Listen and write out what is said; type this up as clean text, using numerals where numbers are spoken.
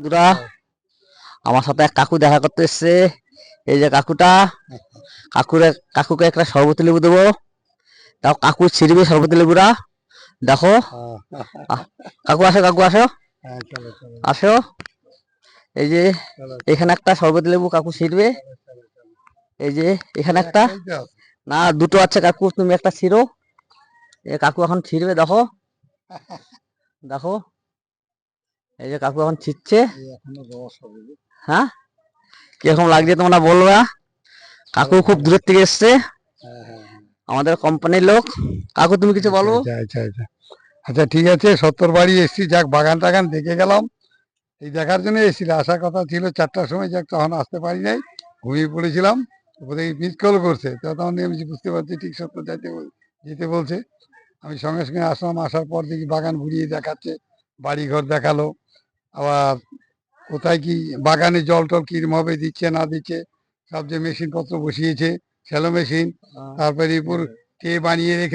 বন্ধুরা, আমার সাথে এক কাকু দেখা করতে এসছে। এই যে কাকুটা, কাকুকে একটা সরবতি লেবু দেবো। তাও কাকু ছিড়বে সরবতি লেবুরা। দেখো, কাকু আসো, কাকু আসো, আসো। এই যে এখানে একটা সরবতি লেবু কাকু ছিড়বে। এই যে এখানে একটা, না দুটো আছে কাকু, তুমি একটা ছিড়ো। কাকু এখন ছিড়বে, দেখো দেখো। এই যে কাকু এখন ছিড়ছে। হ্যাঁ, কিরকম লাগছে তোমরা বলবা। কাকু খুব দূরের থেকে এসছে, আমাদের কোম্পানির লোক। কাকু তুমি কিছু বলো। আচ্ছা ঠিক আছে, 70 বাড়ি এসছি, যাক বাগান টাগান দেখে গেলাম। এই দেখার জন্য এসেছিল, আসার কথা ছিল 4টার সময়, যাক তখন আসতে পারি নাই, ঘুমিয়ে পড়েছিলাম। ওদের মিস কল করছে, তো তখন আমি বুঝতে পারছি ঠিক সত্য যেতে বলছে। আমি সঙ্গে সঙ্গে আসলাম, আসার পর দেখি বাগান ঘুরিয়ে দেখাচ্ছে, বাড়ি ঘর দেখালো। আবার কোথায় কি বাগানে জল টল কিরম ভাবে দিচ্ছে না দিচ্ছে, সব যে মেশিন পত্র বসিয়েছে, শ্যালো মেশিন, তারপরে এরপর কে বানিয়ে রেখেছে।